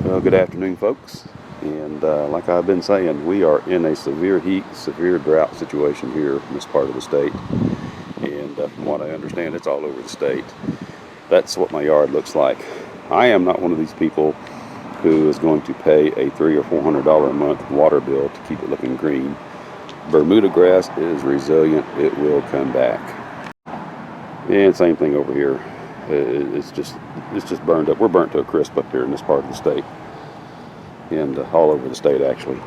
Well, good afternoon, folks. And like I've been saying, we are in a severe heat, severe drought situation here in this part of the state. And from what I understand, it's all over the state. That's what my yard looks like. I am not one of these people who is going to pay a $300 or $400 a month water bill to keep it looking green. Bermuda grass is resilient. It will come back. And same thing over here. It's just burned up. We're burnt to a crisp up here in this part of the state, and all over the state actually.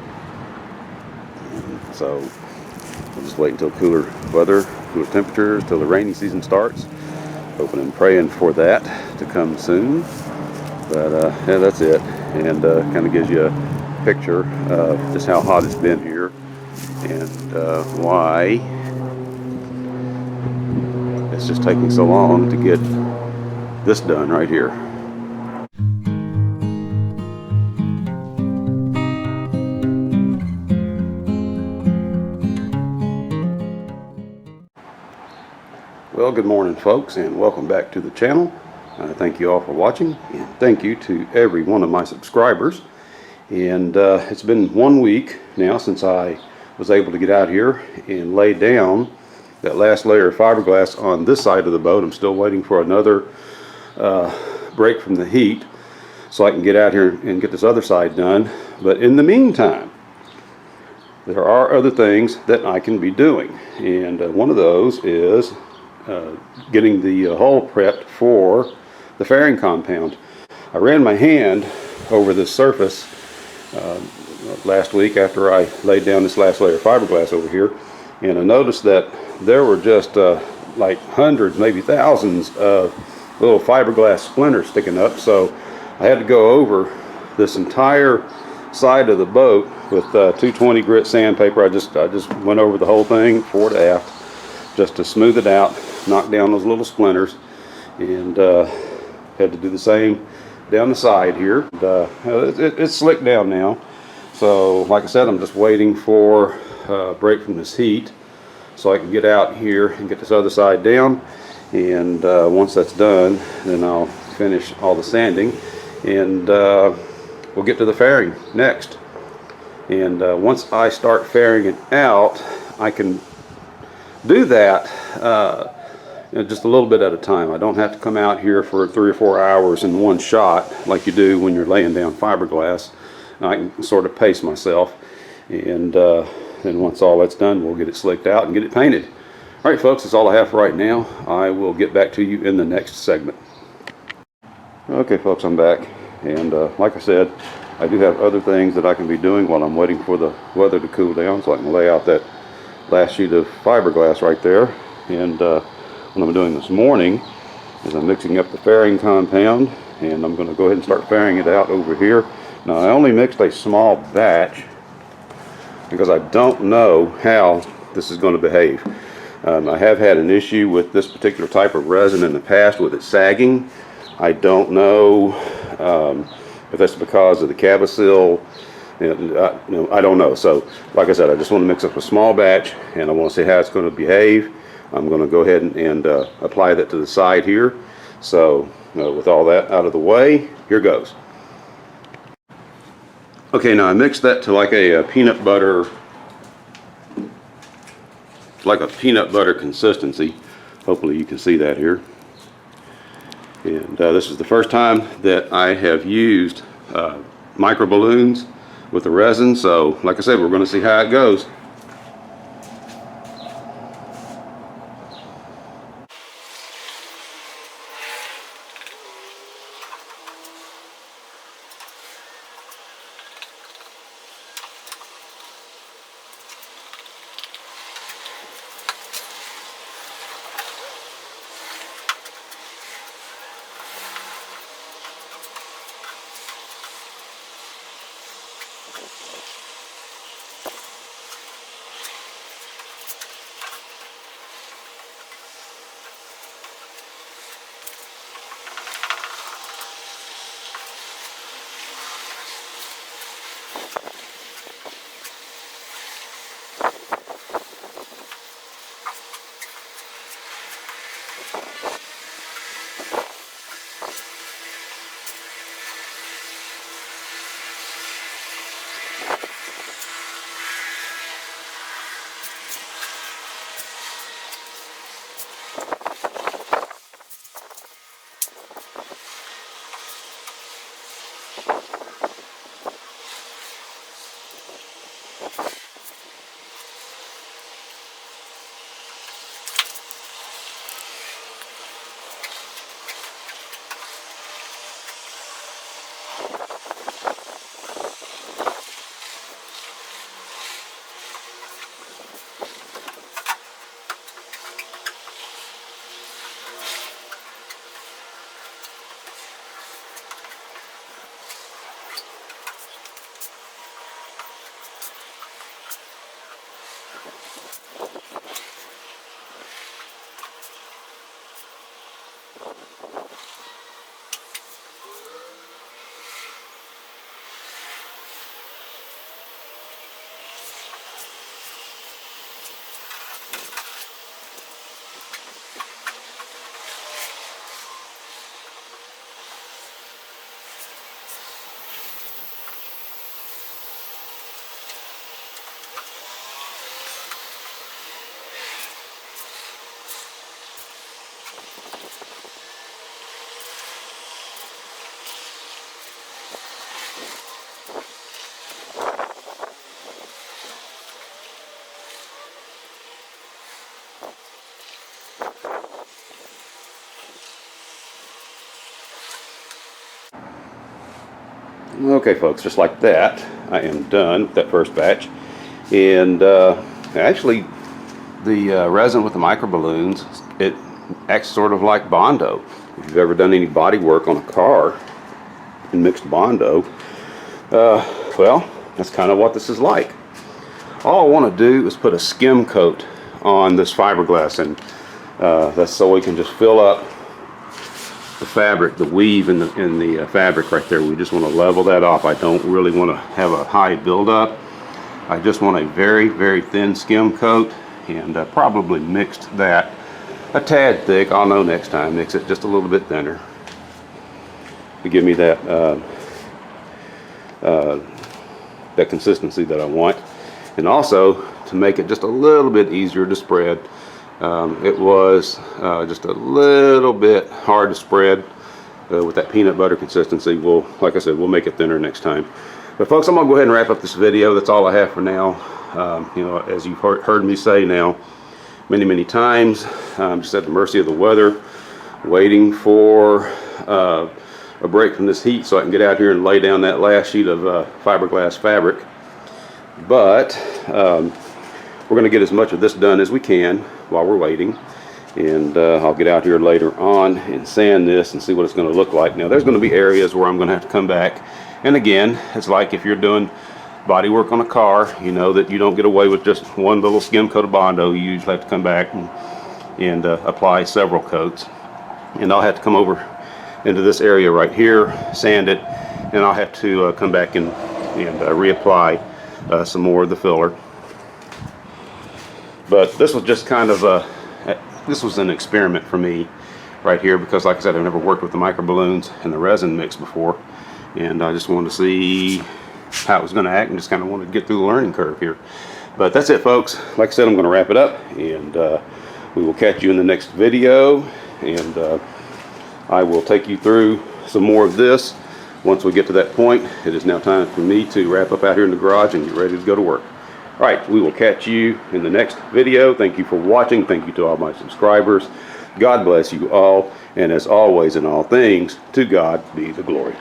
So we'll just wait until cooler weather, cooler temperatures, till the rainy season starts. Hoping and praying for that to come soon. But yeah, that's it. And kind of gives you a picture of just how hot it's been here and why it's just taking so long to get this done right here. Well, good morning, folks, and welcome back to the channel. Thank you all for watching, and thank you to every one of my subscribers. And it's been 1 week now since I was able to get out here and lay down that last layer of fiberglass on this side of the boat. I'm still waiting for another break from the heat so I can get out here and get this other side done. But in the meantime, there are other things that I can be doing, and one of those is getting the hull prepped for the fairing compound. I ran my hand over this surface last week after I laid down this last layer of fiberglass over here, and I noticed that there were just like hundreds, maybe thousands of little fiberglass splinters sticking up. So I had to go over this entire side of the boat with 220 grit sandpaper. I just went over the whole thing, fore to aft, just to smooth it out, knock down those little splinters, and had to do the same down the side here. It's slicked down now. So like I said, I'm just waiting for a break from this heat so I can get out here and get this other side down. And once that's done, then I'll finish all the sanding, and we'll get to the fairing next. And once I start fairing it out, I can do that just a little bit at a time. I don't have to come out here for 3 or 4 hours in one shot like you do when you're laying down fiberglass. I can sort of pace myself, and then once all that's done, we'll get it slicked out and get it painted. All right, folks, that's all I have for right now. I will get back to you in the next segment. Okay, folks, I'm back, and like I said, I do have other things that I can be doing while I'm waiting for the weather to cool down, so I can lay out that last sheet of fiberglass right there. And what I'm doing this morning is I'm mixing up the fairing compound, and I'm going to go ahead and start fairing it out over here. Now, I only mixed a small batch because I don't know how this is going to behave. I have had an issue with this particular type of resin in the past with it sagging. I don't know if that's because of the cabosil. I don't know. So like I said, I just want to mix up a small batch, and I want to see how it's going to behave. I'm going to go ahead and apply that to the side here. So with all that out of the way, here goes. Okay, now I mixed that to like a peanut butter consistency. Hopefully you can see that here. And this is the first time that I have used micro balloons with the resin. So like I said, we're going to see how it goes. Okay folks, just like that, I am done with that first batch. And actually the resin with the micro balloons, it acts sort of like Bondo. If you've ever done any body work on a car and mixed Bondo, well, that's kind of what this is like. All I want to do is put a skim coat on this fiberglass, and that's so we can just fill up the fabric, the weave in the fabric right there. We just want to level that off. I don't really want to have a high buildup. I just want a very, very thin skim coat, and probably mixed that a tad thick. I'll know next time. Mix it just a little bit thinner to give me that that consistency that I want, and also to make it just a little bit easier to spread. It was just a little bit hard to spread with that peanut butter consistency. We'll, like I said, we'll make it thinner next time. But folks, I'm gonna go ahead and wrap up this video. That's all I have for now. You know, as you've heard me say now many times, I'm just at the mercy of the weather, waiting for a break from this heat so I can get out here and lay down that last sheet of fiberglass fabric. But we're going to get as much of this done as we can while we're waiting, and I'll get out here later on and sand this and see what it's going to look like. Now there's going to be areas where I'm going to have to come back, and again, it's like if you're doing body work on a car, you know that you don't get away with just one little skim coat of Bondo. You usually have to come back and apply several coats, and I'll have to come over into this area right here, sand it, and I'll have to come back and reapply some more of the filler. But this was just kind of this was an experiment for me right here, because like I said, I've never worked with the micro balloons and the resin mix before, and I just wanted to see how it was going to act, and just kind of wanted to get through the learning curve here. But that's it folks. Like I said, I'm going to wrap it up, and we will catch you in the next video, and I will take you through some more of this once we get to that point. It is now time for me to wrap up out here in the garage and get ready to go to work. All right, we will catch you in the next video. Thank you for watching. Thank you to all my subscribers. God bless you all. And as always, in all things, to God be the glory.